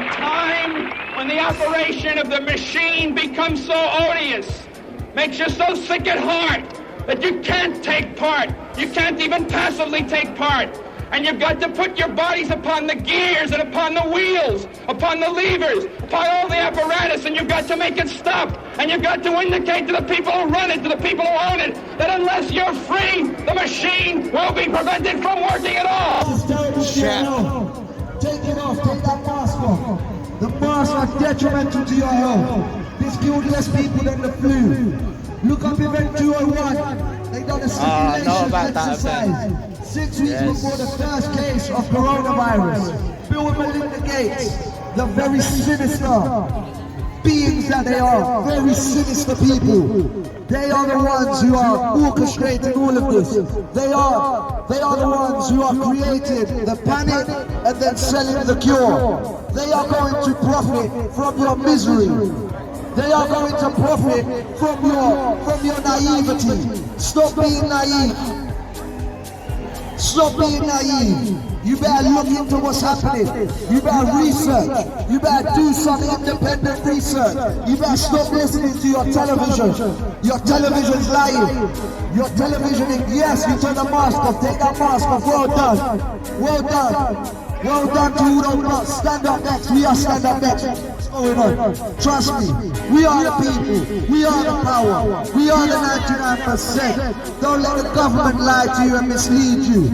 a time when the operation of the machine becomes so odious, makes you so sick at heart that you can't take part. You can't even passively take part. And you've got to put your bodies upon the gears and upon the wheels, upon the levers, upon all the apparatus, and you've got to make it stop. And you've got to indicate to the people who run it, to the people who own it, that unless you're free, the machine will be prevented from working at all. This is terrible shit. Take it off, take that mask off. The masks are detrimental to your health. This killed less people than the flu. Look up event 201. They done a simulation exercise. 6 weeks before the first case of coronavirus. Bill and Melinda Gates, the very sinister beings that they are, very sinister people. They are the ones who are orchestrating all of this. They are the ones who are creating the panic and then selling the cure. They are going to profit from your misery. They are going to profit from your naivety. Stop being naive. Stop being naive. You better look into what's happening. You better research. You better do some independent research. You better stop listening to your television. Your television's lying. Your television, yes, you turn the mask off. Take that mask off. Well done. Well done. Well done to who don't know. Stand up next. We are stand up next. What's going on? Trust me. We are the people. We are the power. We are the 99%. Don't let the government lie to you and mislead you.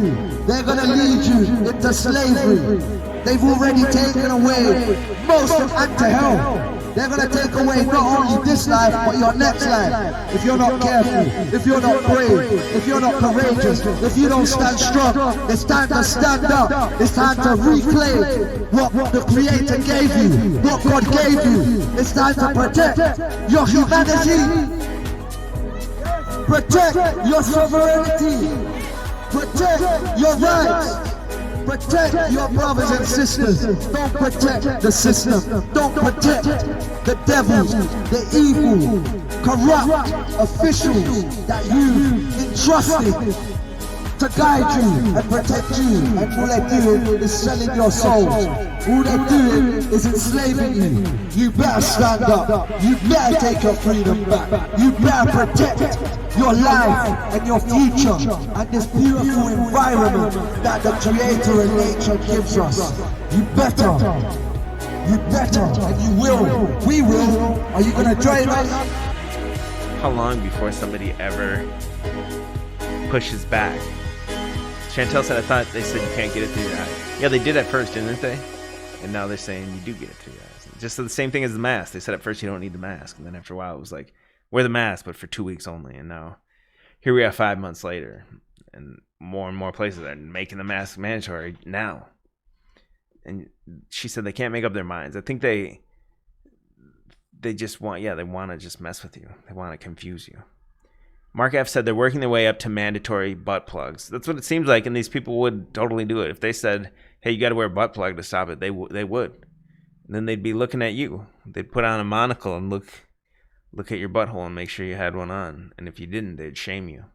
They're going to lead you into slavery. They've already taken away most of and to hell. They're going to take away not only this life, but your next life. If you're not careful, if you're not brave, if you're not courageous, if you don't stand strong, it's time to stand up. It's time to reclaim what the Creator gave you, what God gave you. It's time to protect your humanity. Protect your sovereignty. Protect your rights. Protect your brothers and sisters. Don't protect the system. Don't protect the devils, the evil, corrupt officials that you entrusted to guide you and protect you. And all they're doing is selling your souls. All they're doing is enslaving you. You better stand up. You better take your freedom back. You better protect your life and your future and this beautiful environment that the Creator and nature gives us. You better, and you will, we will. Are you gonna join us? How long before somebody ever pushes back? Chantel said, I thought they said you can't get it through your eyes. Yeah, they did at first, didn't they? And now they're saying you do get it through your eyes. Just the same thing as the mask. They said at first you don't need the mask. And then after a while it was like, wear the mask, but for 2 weeks only. And now here we are 5 months later. And more places are making the mask mandatory now. And she said they can't make up their minds. I think they just want, they want to just mess with you. They want to confuse you. Mark F. said they're working their way up to mandatory butt plugs. That's what it seems like, and these people would totally do it. If they said, hey, you got to wear a butt plug to stop it, they would. And then they'd be looking at you. They'd put on a monocle and look at your butthole and make sure you had one on. And if you didn't, they'd shame you.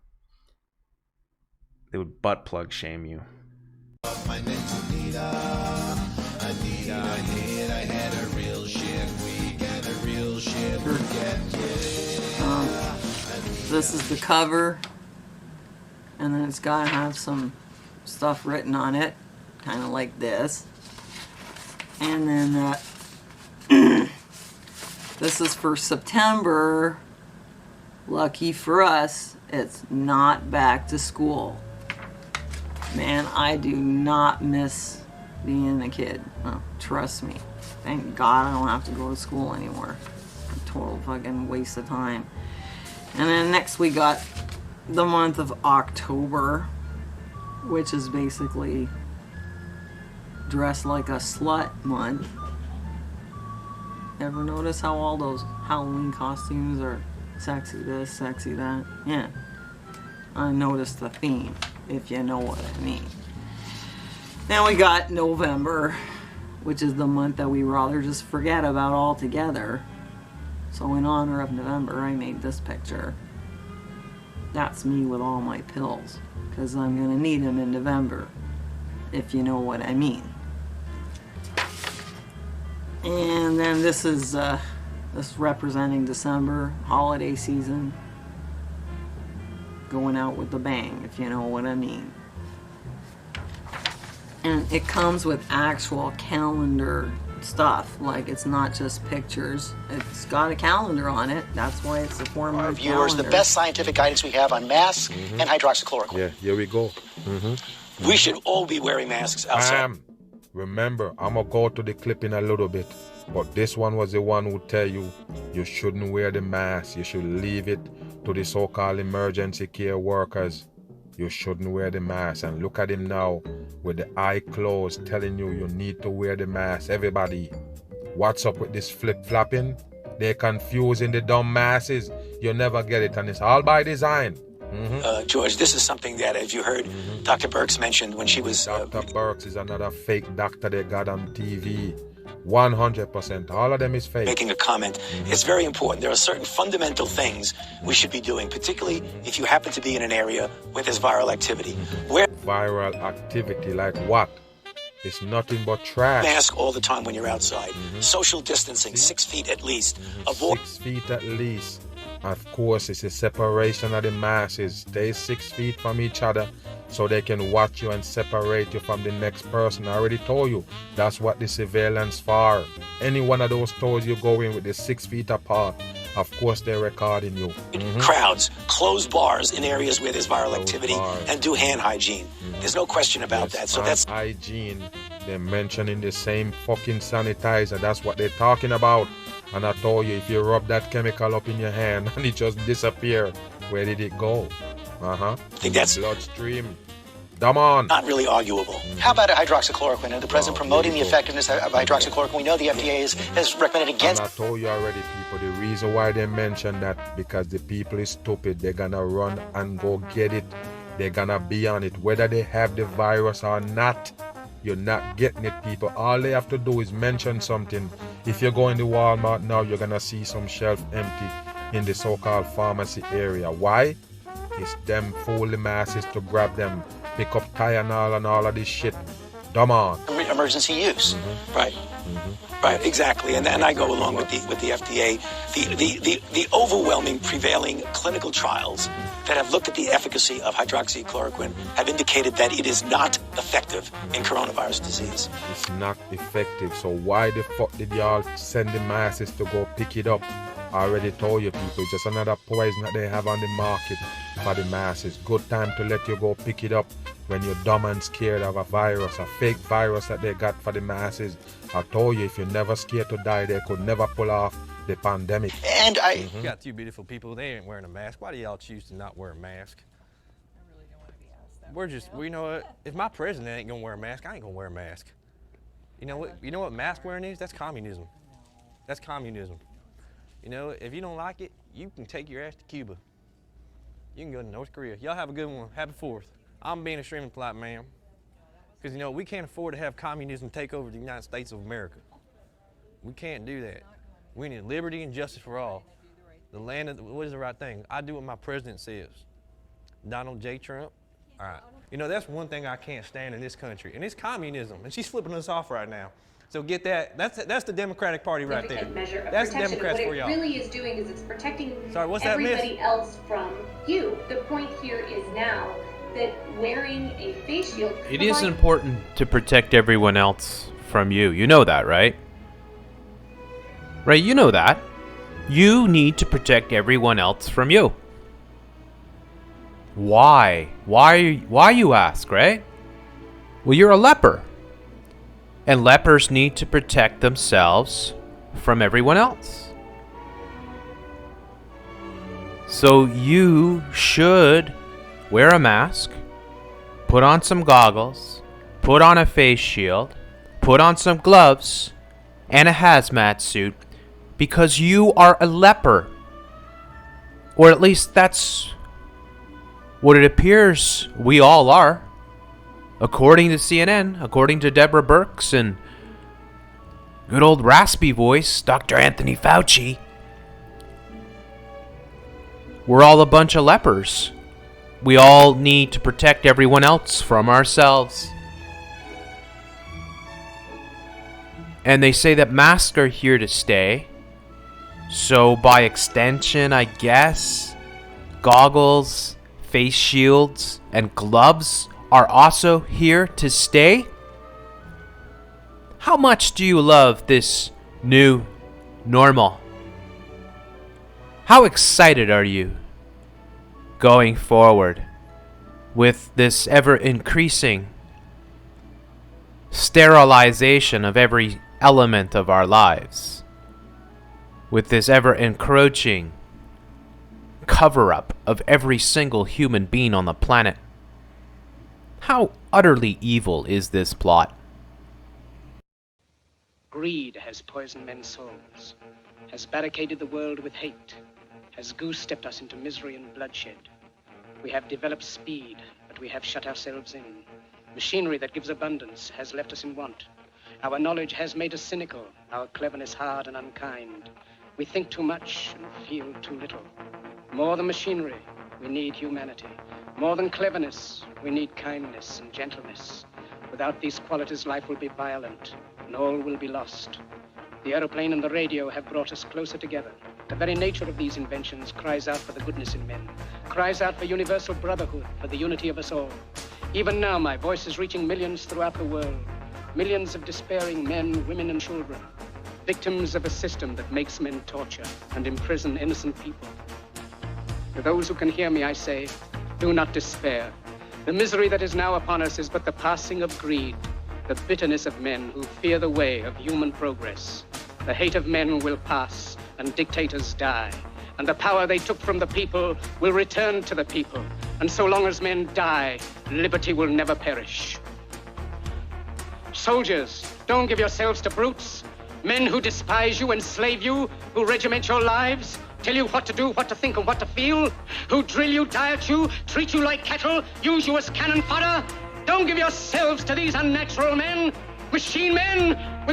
They would butt plug shame you. My name's Anita. I had a real shit week and a real shit weekend. This is the cover, and then it's got to have some stuff written on it, kind of like this. And then this is for September. Lucky for us, it's not back to school. Man, I do not miss being a kid. Oh, trust me. Thank God I don't have to go to school anymore. A total fucking waste of time. And then next we got the month of October, which is basically dress like a slut month. Ever notice how all those Halloween costumes are sexy this, sexy that? Yeah. I noticed the theme, if you know what I mean. Then we got November, which is the month that we rather just forget about altogether. So in honor of November, I made this picture. That's me with all my pills, because I'm going to need them in November, if you know what I mean. And then this is representing December, holiday season. Going out with a bang, if you know what I mean. And it comes with actual calendar stuff. Like, it's not just pictures. It's got a calendar on it. That's why it's a form of viewers, calendar. the best scientific guidance we have on masks and hydroxychloroquine. Yeah, here we go. We should all be wearing masks outside. Remember, I'm gonna go to the clip in a little bit, but this one was the one who tell you you shouldn't wear the mask. You should leave it to the so-called emergency care workers. You shouldn't wear the mask. And look at him now with the eye closed, telling you you need to wear the mask. Everybody, what's up with this flip-flopping? They're confusing the dumb masses. You never get it, and it's all by design. George, this is something that, as you heard, Dr. Birx mentioned when she was... Dr. Birx is another fake doctor they got on TV. 100%. All of them is fake. Making a comment. It's very important. There are certain fundamental things we should be doing, particularly if you happen to be in an area where there's viral activity. Wear Viral activity like what? It's nothing but trash. mask all the time when you're outside. Social distancing, 6 feet at least. Avoid 6 feet at least. Of course, it's a separation of the masses. Stay 6 feet from each other so they can watch you and separate you from the next person. I already told you, that's what the surveillance for. Any one of those stores you go in with the 6 feet apart, of course they're recording you. crowds, close bars in areas where there's viral activity, bars. and do hand hygiene. There's no question about that. So that's hygiene. They're mentioning the same fucking sanitizer. That's what they're talking about. And I told you, if you rub that chemical up in your hand and it just disappear, where did it go? I think that's Bloodstream. Come on. not really arguable. How about a hydroxychloroquine? And the president promoting the effectiveness of hydroxychloroquine. We know the FDA has recommended against. And I told you already, people, the reason why they mention that, because the people is stupid. They're gonna run and go get it. They're gonna be on it. Whether they have the virus or not, you're not getting it, people. All they have to do is mention something. If you go in the Walmart now, you're gonna see some shelf empty in the so-called pharmacy area. Why? It's them fool the masses to grab them, pick up Tylenol and all of this shit. Come on. Emergency use. Right. Right, exactly. And I go along with the FDA. The overwhelming prevailing clinical trials that have looked at the efficacy of hydroxychloroquine have indicated that it is not effective in coronavirus disease. It's not effective. So why the fuck did y'all send the masses to go pick it up? I already told you, people, just another poison that they have on the market for the masses. Good time to let you go pick it up when you're dumb and scared of a virus, a fake virus that they got for the masses. I told you, if you're never scared to die, they could never pull off the pandemic. And You got two beautiful people, they ain't wearing a mask. Why do y'all choose to not wear a mask? I really don't want to be asked that. We're just, well, you know what? If my president ain't gonna wear a mask, I ain't gonna wear a mask. You know what? You know what mask wearing is? That's communism. That's communism. You know, if you don't like it, you can take your ass to Cuba. You can go to North Korea. Y'all have a good one. Happy 4th. I'm being extremely polite, ma'am. Because, you know, we can't afford to have communism take over the United States of America. We can't do that. We need liberty and justice for all. The land of, what is the right thing? I do what my president says. Donald J. Trump. All right. You know, that's one thing I can't stand in this country, and it's communism. And she's flipping us off right now. So get that. That's the Democratic Party right there. That's the Democrats for y'all. What it really is doing is it's protecting everybody else from you. The point here is now that wearing a face shield. It is important to protect everyone else from you. You know that, right? Right, you know that. You need to protect everyone else from you. Why? Why you ask, right? Well, you're a leper. And lepers need to protect themselves from everyone else. So you should wear a mask, put on some goggles, put on a face shield, put on some gloves, and a hazmat suit, because you are a leper. Or at least that's what it appears we all are. According to CNN, according to Deborah Birx and good old raspy voice, Dr. Anthony Fauci, we're all a bunch of lepers. We all need to protect everyone else from ourselves. And they say that masks are here to stay. So by extension, I guess, goggles, face shields, and gloves are also here to stay? How much do you love this new normal? How excited are you going forward with this ever-increasing sterilization of every element of our lives, with this ever-encroaching cover-up of every single human being on the planet? How utterly evil is this plot? Greed has poisoned men's souls, has barricaded the world with hate, has goose-stepped us into misery and bloodshed. We have developed speed, but we have shut ourselves in. Machinery that gives abundance has left us in want. Our knowledge has made us cynical, our cleverness hard and unkind. We think too much and feel too little. More than machinery, we need humanity. More than cleverness, we need kindness and gentleness. Without these qualities, life will be violent, and all will be lost. The aeroplane and the radio have brought us closer together. The very nature of these inventions cries out for the goodness in men, cries out for universal brotherhood, for the unity of us all. Even now, my voice is reaching millions throughout the world, millions of despairing men, women, and children, victims of a system that makes men torture and imprison innocent people. To those who can hear me, I say, do not despair. The misery that is now upon us is but the passing of greed, the bitterness of men who fear the way of human progress. The hate of men will pass, and dictators die, and the power they took from the people will return to the people. And so long as men die, liberty will never perish. Soldiers, don't give yourselves to brutes, men who despise you, enslave you, who regiment your lives, tell you what to do, what to think, and what to feel, who drill you, diet you, treat you like cattle, use you as cannon fodder. Don't give yourselves to these unnatural men with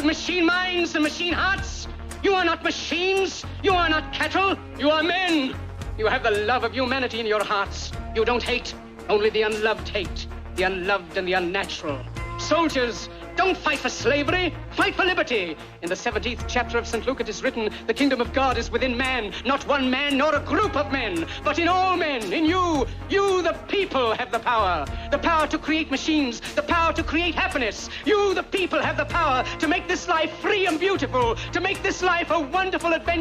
machine minds and machine hearts. You are not machines, you are not cattle, you are men. You have the love of humanity in your hearts. You don't hate, only the unloved hate, the unloved and the unnatural. Soldiers, don't fight for slavery, fight for liberty. In the 17th chapter of St. Luke it is written, the kingdom of God is within man, not one man nor a group of men, but in all men, in you. You, the people, have the power to create machines, the power to create happiness. You, the people, have the power to make this life free and beautiful, to make this life a wonderful adventure.